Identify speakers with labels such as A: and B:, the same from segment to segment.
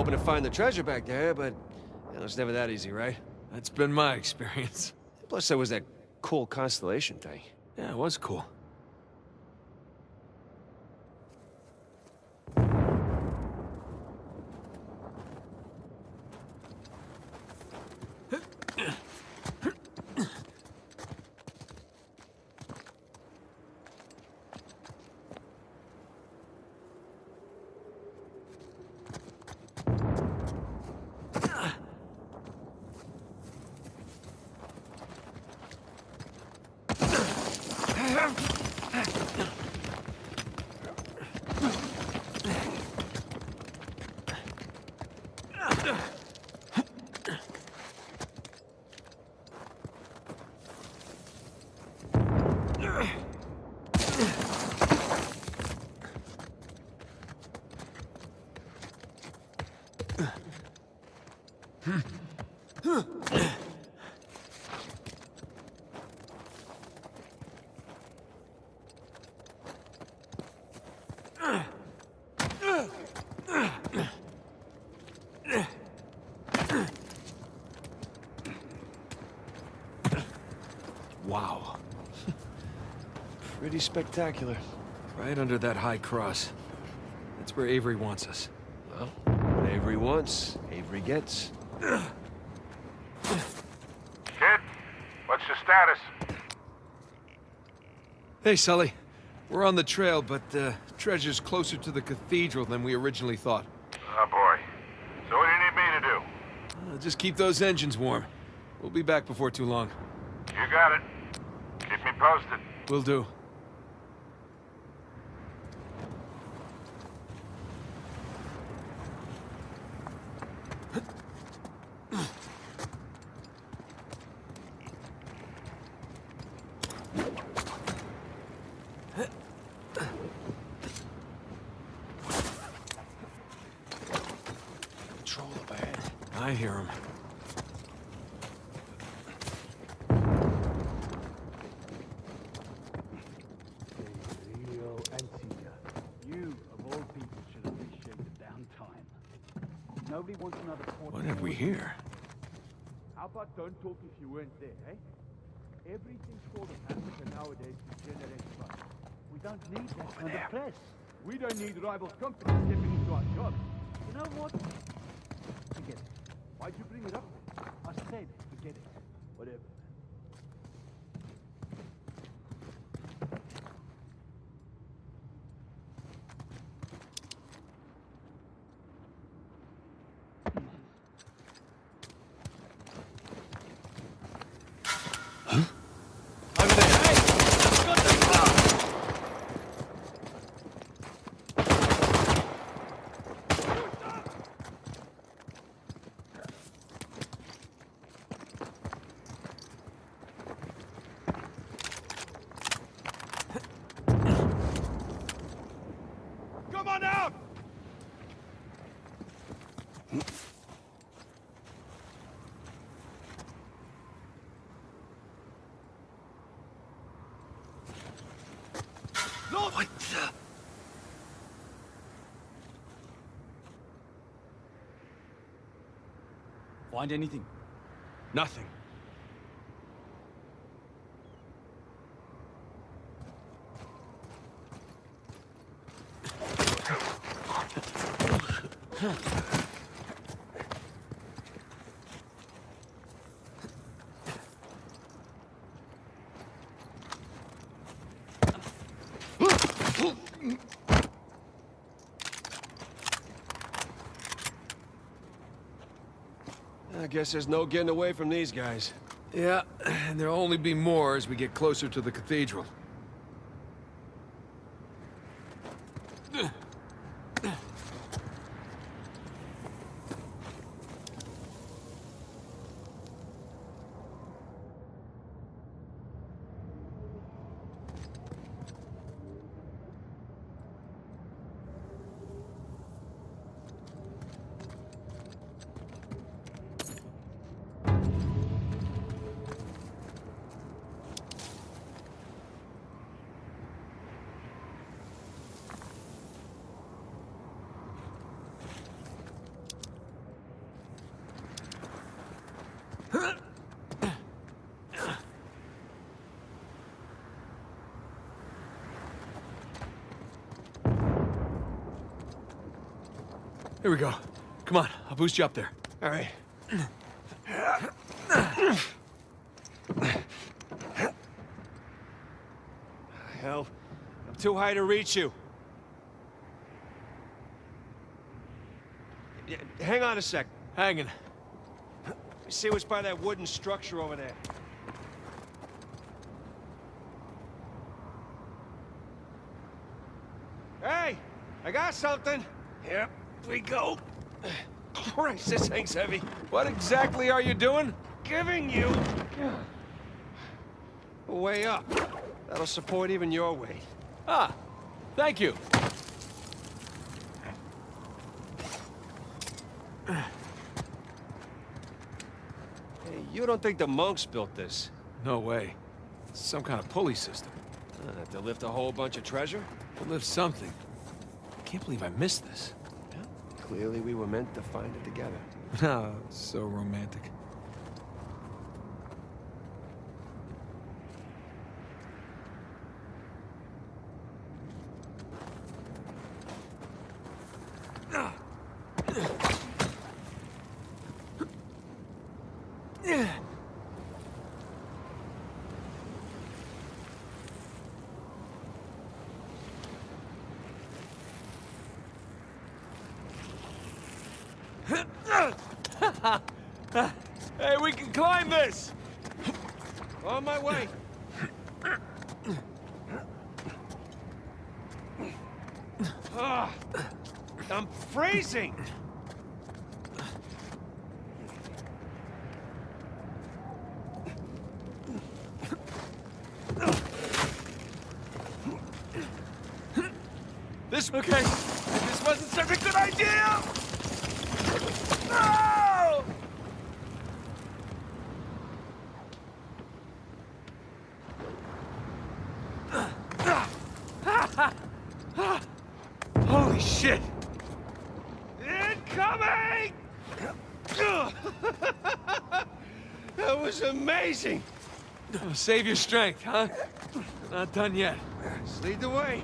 A: hoping to find the treasure back there, but you know, it's never that easy, right?
B: That's been my experience.
A: Plus, there was that cool constellation thing.
B: Yeah, it was cool. Wow.
A: Pretty spectacular.
B: Right under that high cross. That's where Avery wants us.
A: Well, what Avery wants, Avery gets.
C: Kid, what's your status?
B: Hey, Sully. We're on the trail, but treasure's closer to the cathedral than we originally thought.
C: Oh, boy. So what do you need me to do?
B: Just keep those engines warm. We'll be back before too long.
C: You got it. Keep me posted.
B: Will do.
A: Patrol up ahead.
B: I hear him.
D: Nobody wants another quarter.
B: What have we here?
D: How about don't talk if you weren't there, eh? Everything's called a passenger nowadays to generate trust. We don't need that kind of press. We don't need rival companies stepping into our jobs. You know what? Forget it. Why'd you bring it up? I said forget it. Whatever.
C: Come on out!
B: What the...
D: Find anything?
B: Nothing.
A: I guess there's no getting away from these guys.
B: Yeah, and there'll only be more as we get closer to the cathedral. Here we go. Come on, I'll boost you up there.
A: All right. Hell, I'm too high to reach you. Yeah, hang on a sec.
B: Hanging.
A: See what's by that wooden structure over there. Hey, I got something. Here we go. Christ, this thing's heavy.
B: What exactly are you doing?
A: Giving you a way up. That'll support even your weight.
B: Ah, thank you.
A: Hey, you don't think the monks built this?
B: No way. It's some kind of pulley system.
A: To lift a whole bunch of treasure?
B: To lift something. I can't believe I missed this.
A: Clearly we were meant to find it together.
B: Oh, so romantic. Hey, we can climb this!
A: On my way. Ah, I'm freezing.
B: This, okay. This wasn't such a good idea! No! Holy shit!
A: Incoming! That was amazing.
B: Save your strength, huh? Not done yet.
A: Just lead the way.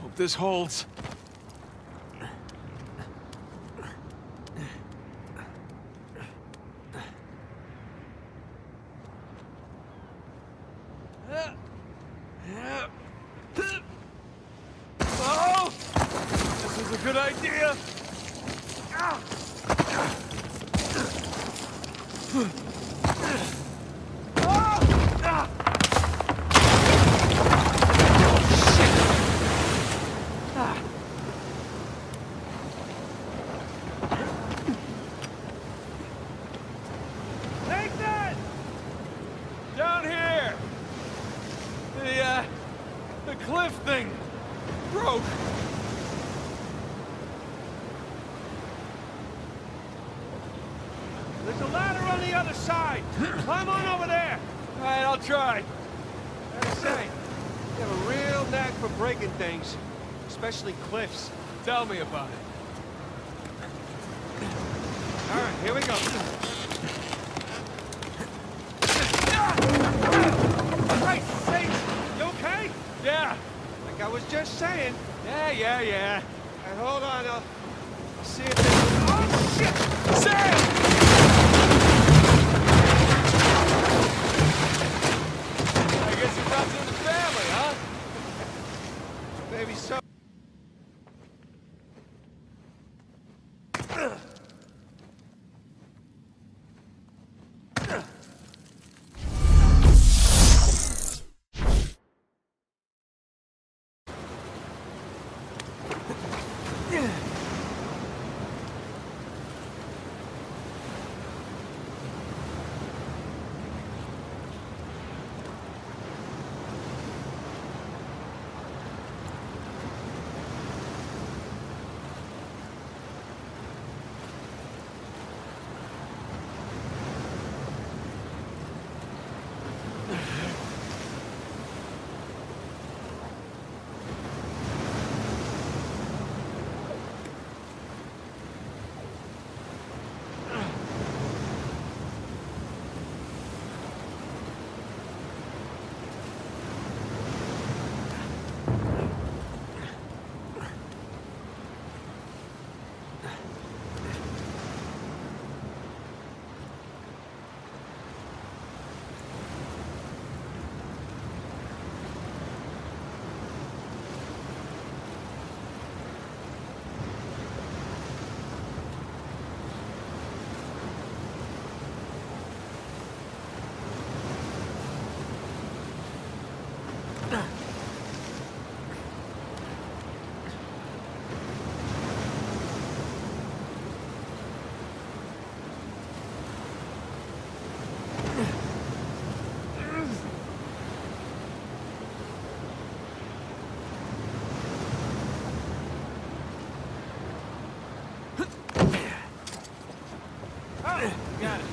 B: Hope this holds. Oh! This is a good idea.
A: Nathan!
B: Down here! The cliff thing broke.
A: There's a ladder on the other side. Climb on over there.
B: All right, I'll try.
A: I say, you have a real knack for breaking things, especially cliffs.
B: Tell me about it.
A: All right, here we go. Christ's sakes! You okay?
B: Yeah.
A: Like I was just saying.
B: Yeah.
A: All right, hold on, I'll see if there's... Oh, shit!
B: Sam! I guess you brought in the family, huh?
A: Maybe so.
B: Got it.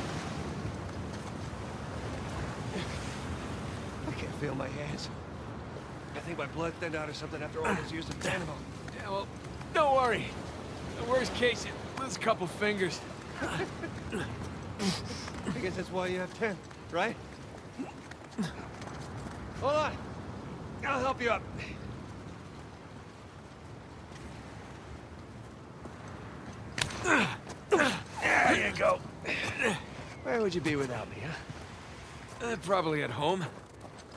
A: I can't feel my hands. I think my blood thinned out or something after all those years of dynamo.
B: Yeah, well, don't worry. The worst case, you lose a couple fingers.
A: I guess that's why you have 10, right? Hold on. I'll help you up. There you go. Where would you be without me, huh?
B: Probably at home.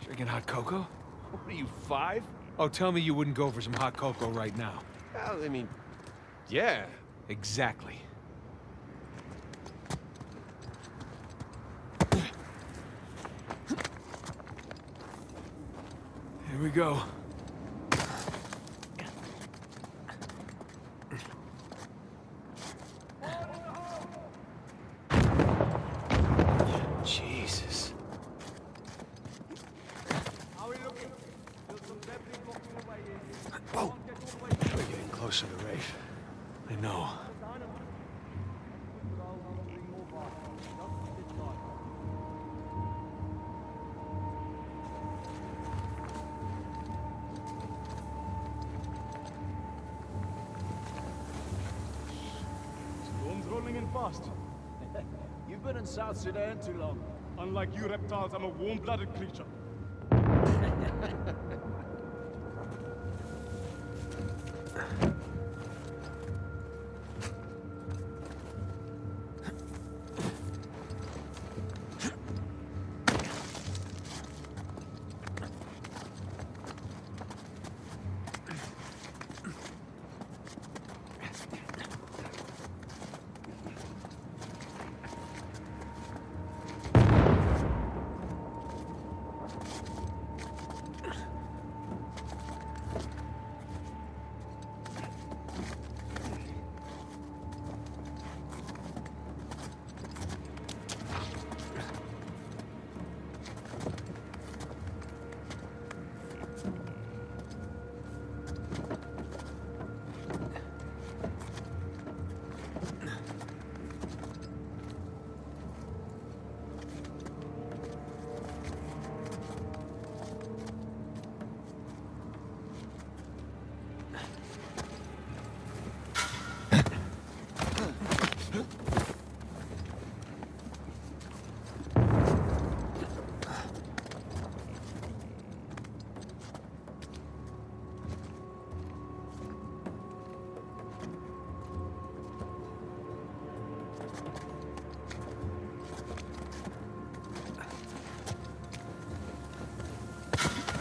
B: Drinking hot cocoa?
A: What are you, 5?
B: Oh, tell me you wouldn't go for some hot cocoa right now.
A: Well, I mean, yeah.
B: Exactly. Here we go. Jesus.
A: Whoa! We're getting closer to Rafe.
B: I know.
D: fast.
E: You've been in South Sudan too long.
D: Unlike you reptiles, I'm a warm-blooded creature.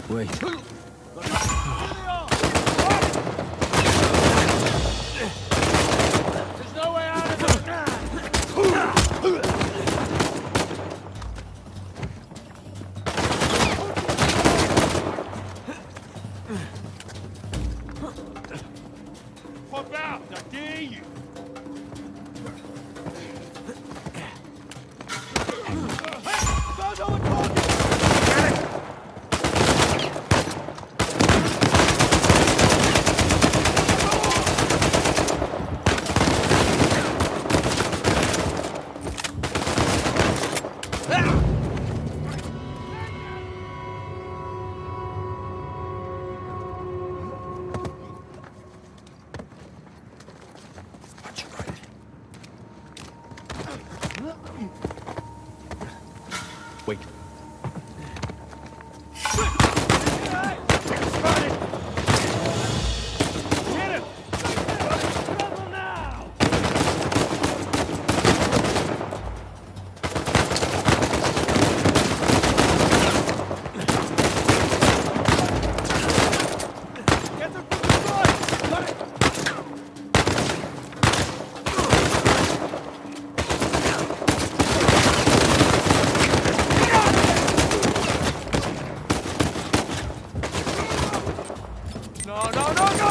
E: Wait.
D: There's no way out of it! Pop out! I dare you! Hey! Don't know what talking!
E: Wait.
D: No, no, no, no!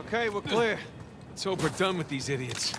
B: Okay, we're clear. Let's hope we're done with these idiots.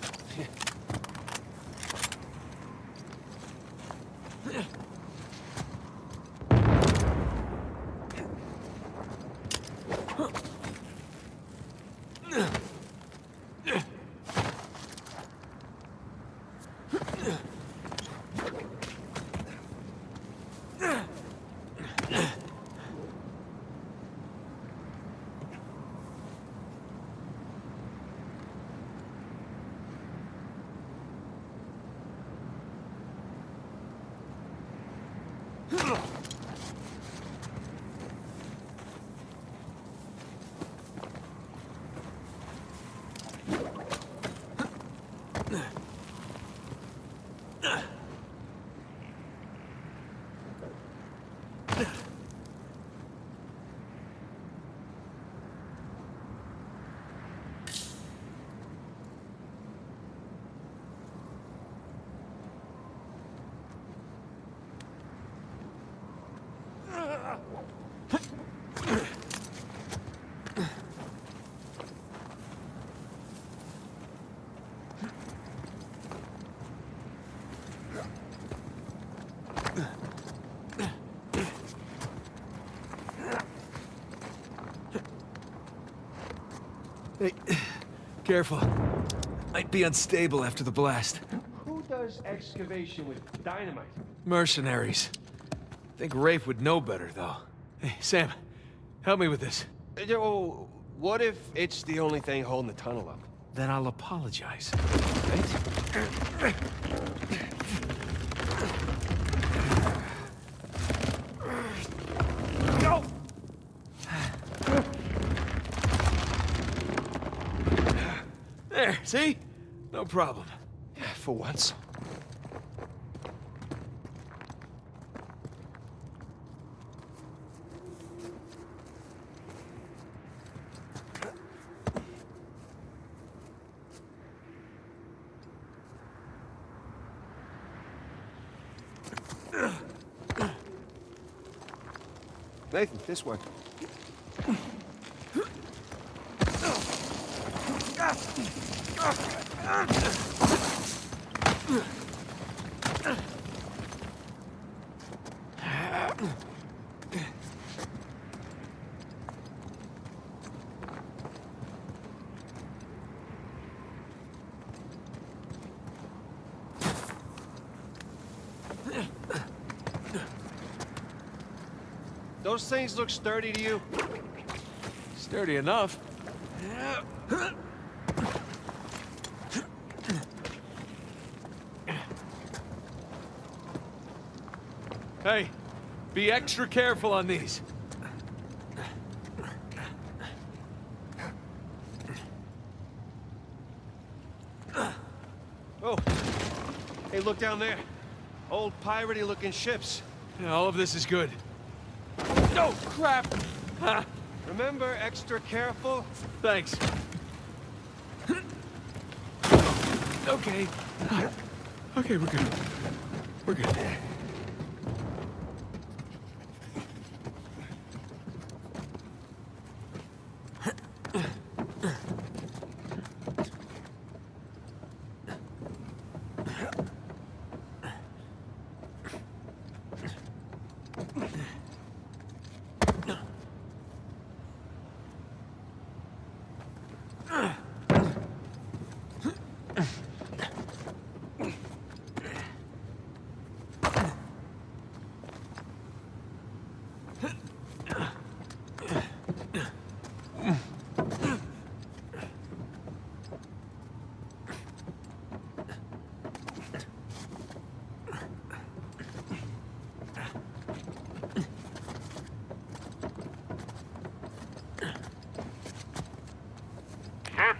B: Careful. Might be unstable after the blast.
A: Who does excavation with dynamite?
B: Mercenaries. Think Rafe would know better, though. Hey, Sam, help me with this.
A: Oh, what if it's the only thing holding the tunnel up?
B: Then I'll apologize.
A: Go!
B: There, see? No problem.
A: Yeah, for once. Nathan, this way. Those things look sturdy to you?
B: Sturdy enough. Hey, be extra careful on these.
A: Oh, hey, look down there. Old piratey looking ships.
B: Yeah, all of this is good. No, crap! Ha!
A: Remember, extra careful?
B: Thanks. Okay. Okay, we're good. We're good.
C: Kid,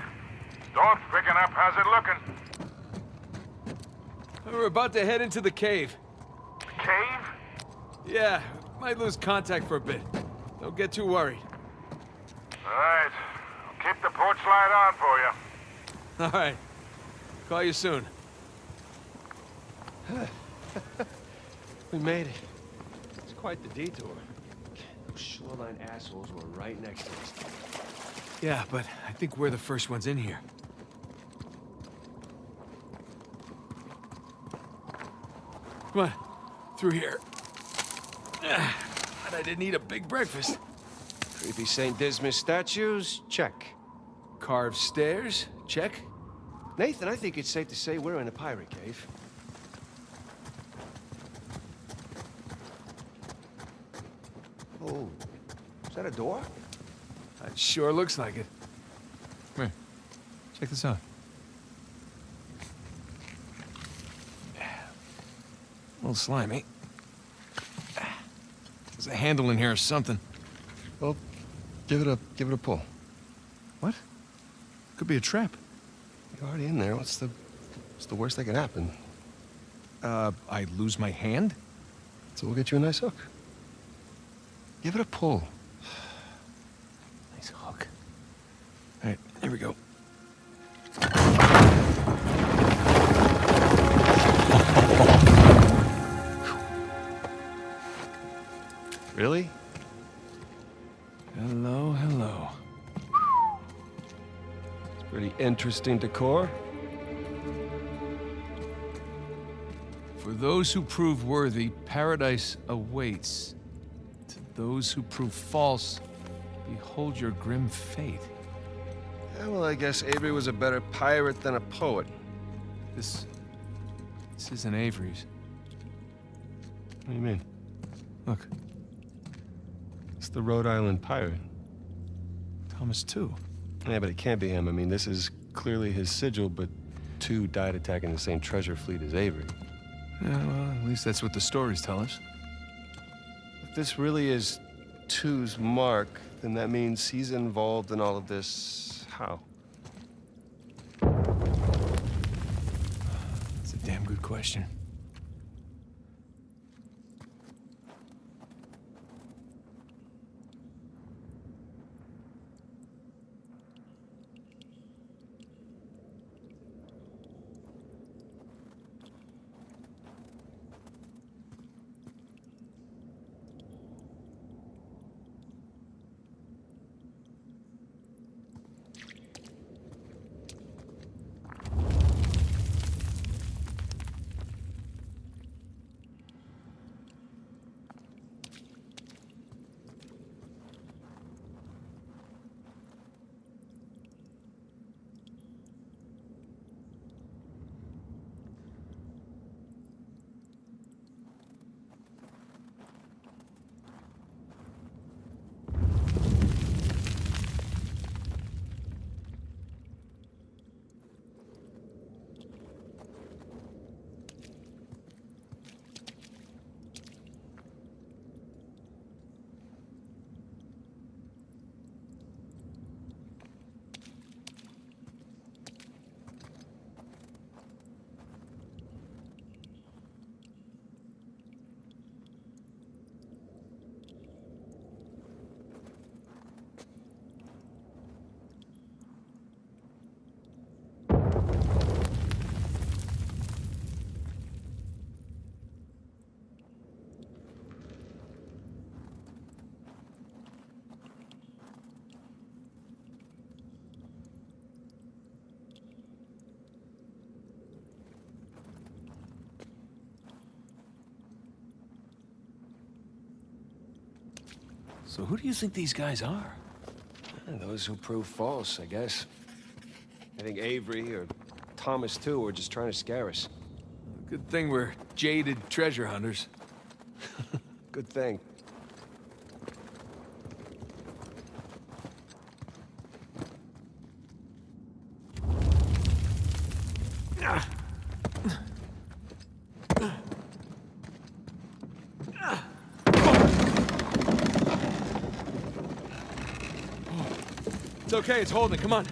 C: door's picking up. How's it looking?
B: We're about to head into the cave.
C: Cave?
B: Yeah, might lose contact for a bit. Don't get too worried.
C: All right. I'll keep the porch light on for you.
B: All right. Call you soon.
A: We made it. It's quite the detour. Those shoreline assholes were right next to us.
B: Yeah, but I think we're the first ones in here. Come on, through here. And I didn't eat a big breakfast.
A: Creepy St. Dismas statues? Check.
B: Carved stairs? Check.
A: Nathan, I think it's safe to say we're in a pirate cave. Oh, is that a door?
B: It sure looks like it. Come here. Check this out. A little slimy. There's a handle in here or something.
A: Well, give it a pull.
B: What? Could be a trap.
A: You're already in there. What's the worst that can happen?
B: I lose my hand?
A: So we'll get you a nice hook. Give it a pull.
B: Nice hook. All right, here we go.
A: Really?
B: Hello, hello.
A: It's pretty interesting decor.
B: For those who prove worthy, paradise awaits. To those who prove false, behold your grim fate.
A: Yeah, well, I guess Avery was a better pirate than a poet.
B: This isn't Avery's.
A: What do you mean?
B: Look,
A: It's the Rhode Island pirate.
B: Thomas too.
A: Yeah, but it can't be him. I mean, this is clearly his sigil, but two died attacking the same treasure fleet as Avery.
B: Yeah, well, at least that's what the stories tell us.
A: If this really is Two's mark, then that means he's involved in all of this. How?
B: It's a damn good question. So who do you think these guys are?
A: Those who prove false, I guess. I think Avery or Thomas, too, were just trying to scare us.
B: Good thing we're jaded treasure hunters.
A: Good thing.
B: It's okay, it's holding. Come on.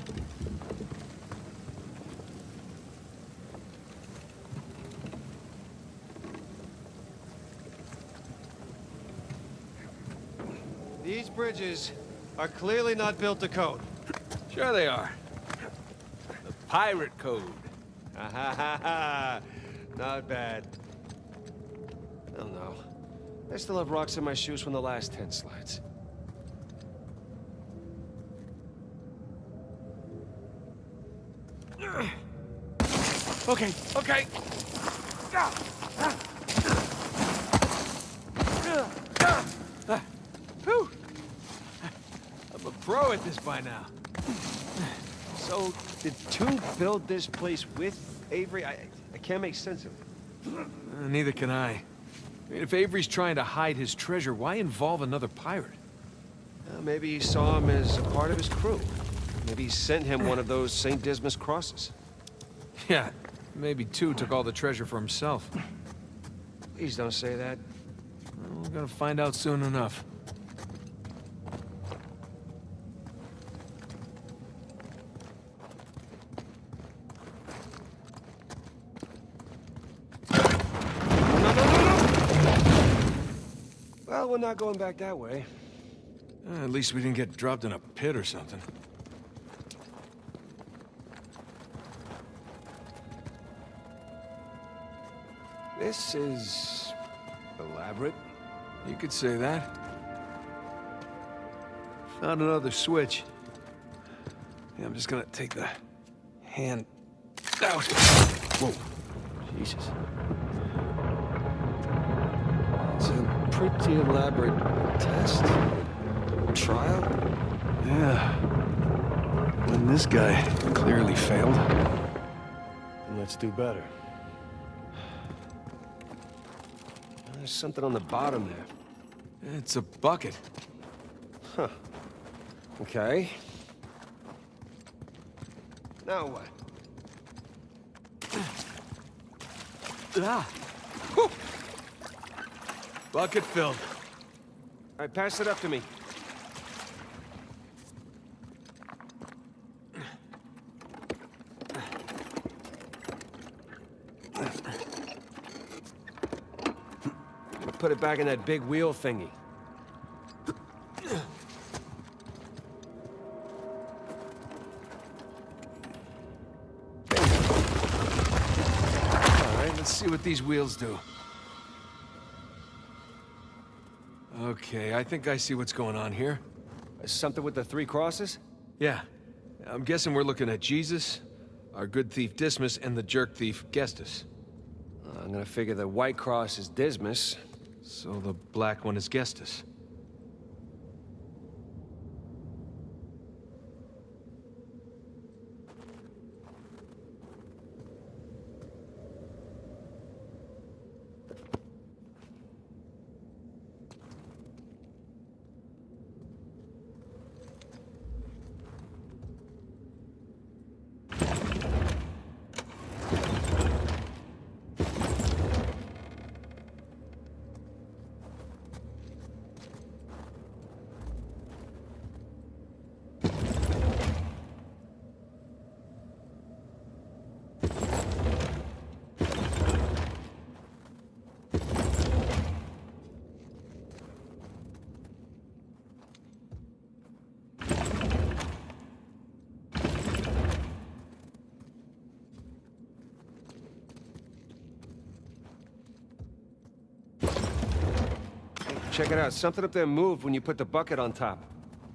A: These bridges are clearly not built to code.
B: Sure they are. The pirate code.
A: Ha ha ha ha. Not bad. I don't know. I still have rocks in my shoes from the last 10 slides.
B: Okay, okay. Whew. I'm a pro at this by now.
A: So, did Two build this place with Avery? I can't make sense of it.
B: Neither can I. I mean, if Avery's trying to hide his treasure, why involve another pirate?
A: Maybe he saw him as a part of his crew. Maybe he sent him one of those St. Dismas crosses.
B: Yeah, maybe Two took all the treasure for himself.
A: Please don't say that.
B: Well, we're gonna find out soon enough.
A: Well, we're not going back that way.
B: At least we didn't get dropped in a pit or something.
A: This is elaborate.
B: You could say that. Found another switch. Yeah, I'm just gonna take the hand out. Whoa.
A: Jesus. It's a pretty elaborate test. Trial?
B: Yeah. When this guy clearly failed.
A: And let's do better. There's something on the bottom there.
B: It's a bucket.
A: Huh. Okay. Now what?
B: Ah! Whew. Bucket filled.
A: All right, pass it up to me. Put it back in that big wheel thingy.
B: All right, let's see what these wheels do. Okay, I think I see what's going on here.
A: Something with the 3 crosses?
B: Yeah. I'm guessing we're looking at Jesus, our good thief Dismas, and the jerk thief Gestus.
A: I'm gonna figure the white cross is Dismas.
B: So the black one is Gestus.
A: Check it out. Something up there moved when you put the bucket on top.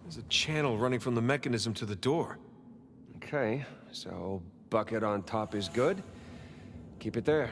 B: There's a channel running from the mechanism to the door.
A: Okay, so bucket on top is good. Keep it there.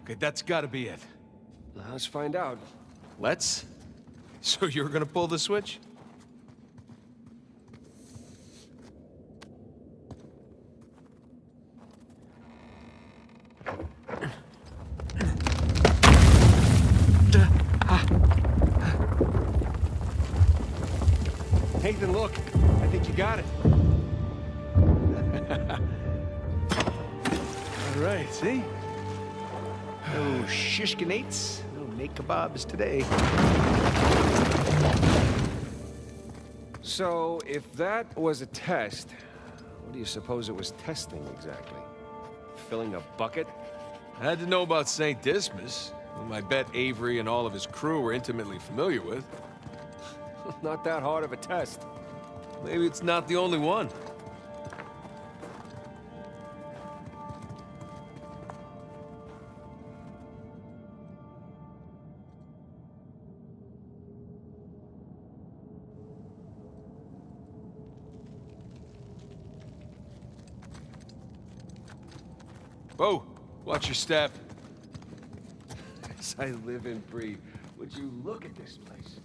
B: Okay, that's gotta be it.
A: Now, let's find out.
B: Let's? So you're gonna pull the switch?
A: Nathan, look. I think you got it.
B: All right, see?
E: No shishkinates, no naked kebabs today.
A: So, if that was a test, what do you suppose it was testing exactly? Filling a bucket?
B: I had to know about St. Dismas, whom I bet Avery and all of his crew were intimately familiar with.
A: Not that hard of a test.
B: Maybe it's not the only one. Whoa! Watch your step.
A: As I live and breathe, would you look at this place?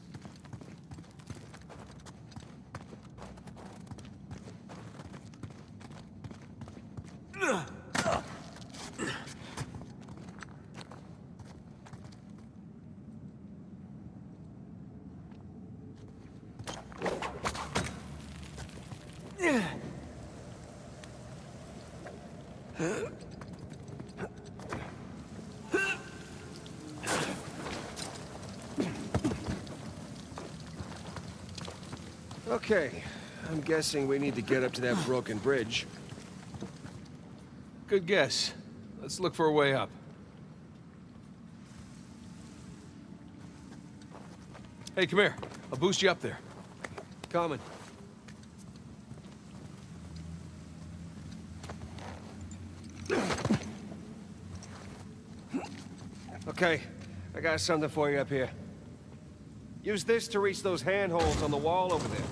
A: Okay, I'm guessing we need to get up to that broken bridge.
B: Good guess. Let's look for a way up. Hey, come here. I'll boost you up there.
A: Coming. Okay, I got something for you up here. Use this to reach those handholds on the wall over there.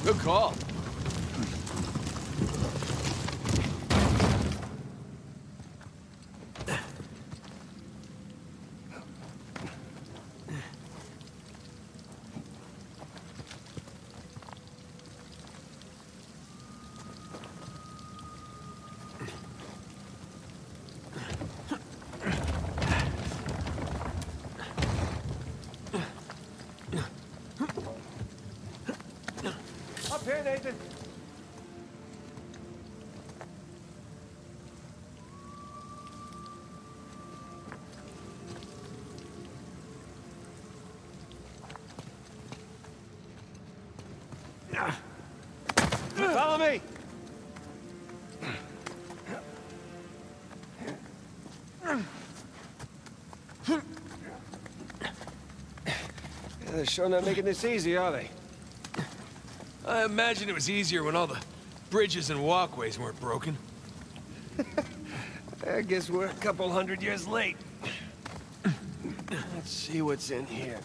B: Good call.
A: Up here, Nathan. Follow me. They're sure not making this easy, are they?
B: I imagine it was easier when all the bridges and walkways weren't broken.
A: I guess we're a couple hundred years late. Let's see what's in here.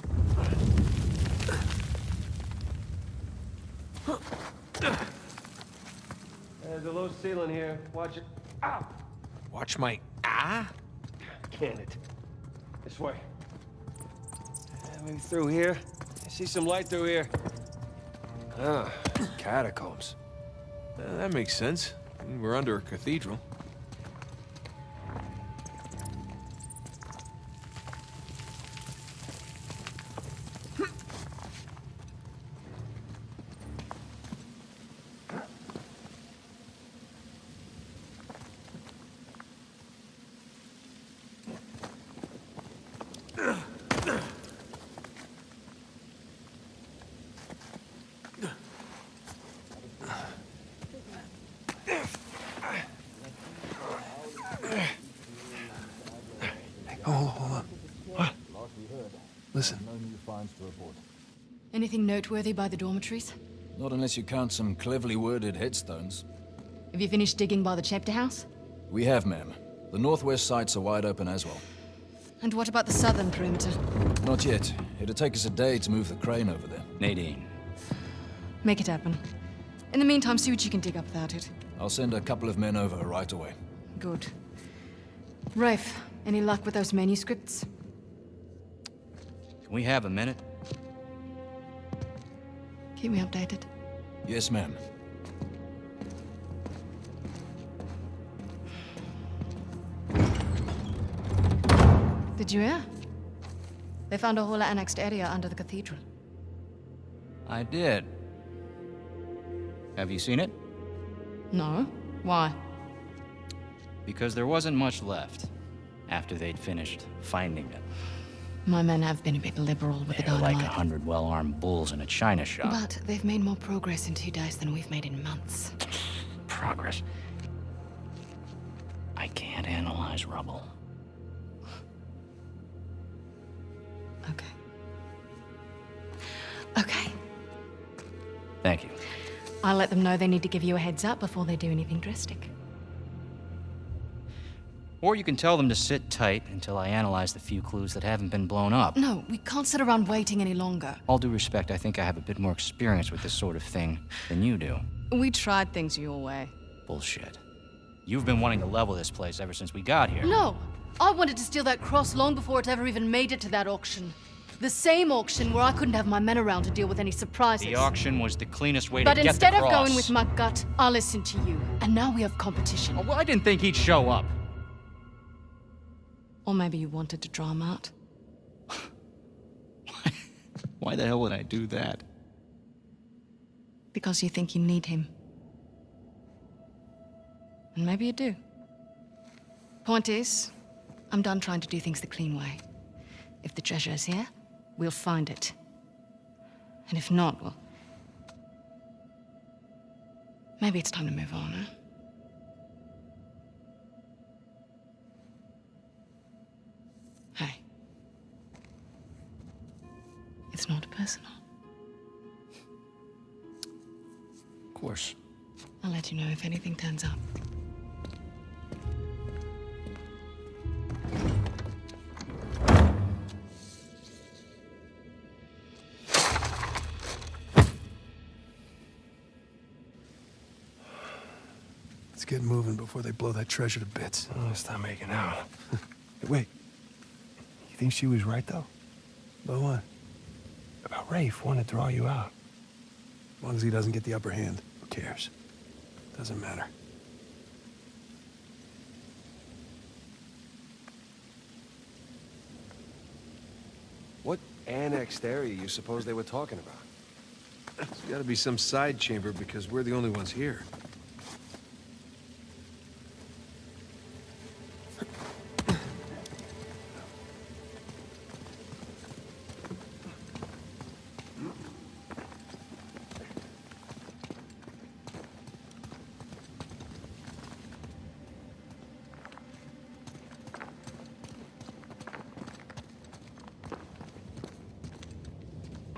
A: There's a low ceiling here. Watch it. Ow!
B: Watch my
A: Can it? This way. Maybe through here. I see some light through here. Ah, catacombs.
B: That makes sense. We're under a cathedral. Hold on. What? Listen.
F: No new finds to report.
G: Anything noteworthy by the dormitories?
F: Not unless you count some cleverly worded headstones.
G: Have you finished digging by the chapter house?
F: We have, ma'am. The northwest sites are wide open as well.
G: And what about the southern perimeter?
F: Not yet. It'll take us a day to move the crane over there.
E: Nadine.
G: Make it happen. In the meantime, see what you can dig up without it.
F: I'll send a couple of men over right away.
G: Good. Rafe, any luck with those manuscripts?
E: Can we have a minute?
G: Keep me updated.
F: Yes, ma'am.
G: Did you hear? They found a whole annexed area under the cathedral.
E: I did. Have you seen it?
G: No? Why?
E: Because there wasn't much left after they'd finished finding it.
G: My men have been a bit liberal with the
E: They're like
G: dynamite.
E: 100 well-armed bulls in a china shop.
G: But they've made more progress in 2 days than we've made in months.
E: Progress. I can't analyze rubble.
G: Okay. Okay.
E: Thank you.
G: I'll let them know they need to give you a heads up before they do anything drastic.
E: Or you can tell them to sit tight until I analyze the few clues that haven't been blown up.
G: No, we can't sit around waiting any longer.
E: All due respect, I think I have a bit more experience with this sort of thing than you do.
G: We tried things your way.
E: Bullshit. You've been wanting to level this place ever since we got here.
G: No! I wanted to steal that cross long before it ever even made it to that auction. The same auction where I couldn't have my men around to deal with any surprises.
E: The auction was the cleanest way
G: But
E: to get the
G: instead
E: cross.
G: of going with my gut, I listened to you. And now we have competition.
E: Oh, well, I didn't think he'd show up.
G: Or maybe you wanted to draw him out.
E: Why the hell would I do that?
G: Because you think you need him. And maybe you do. Point is, I'm done trying to do things the clean way. If the treasure is here, we'll find it. And if not, well... maybe it's time to move on, huh? Hey. It's not personal.
B: Of course.
G: I'll let you know if anything turns up.
B: Let's get moving before they blow that treasure to bits.
A: Oh, stop making out.
B: Hey, wait. You think she was right, though? About what? About Rafe wanting to draw you out. As long as he doesn't get the upper hand, who cares? Doesn't matter.
A: What annexed area you suppose they were talking about?
B: There's gotta be some side chamber because we're the only ones here.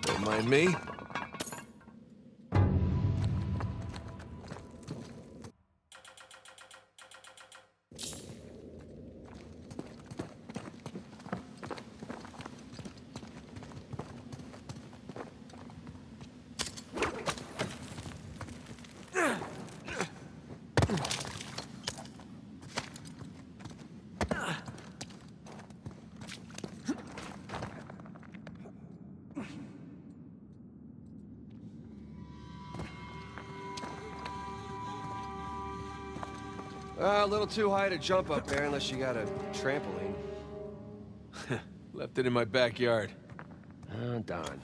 B: Don't mind me.
A: A little too high to jump up there unless you got a trampoline.
B: Left it in my backyard.
A: Oh, darn.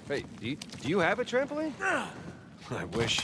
A: Hey, do you have a trampoline?
B: I wish.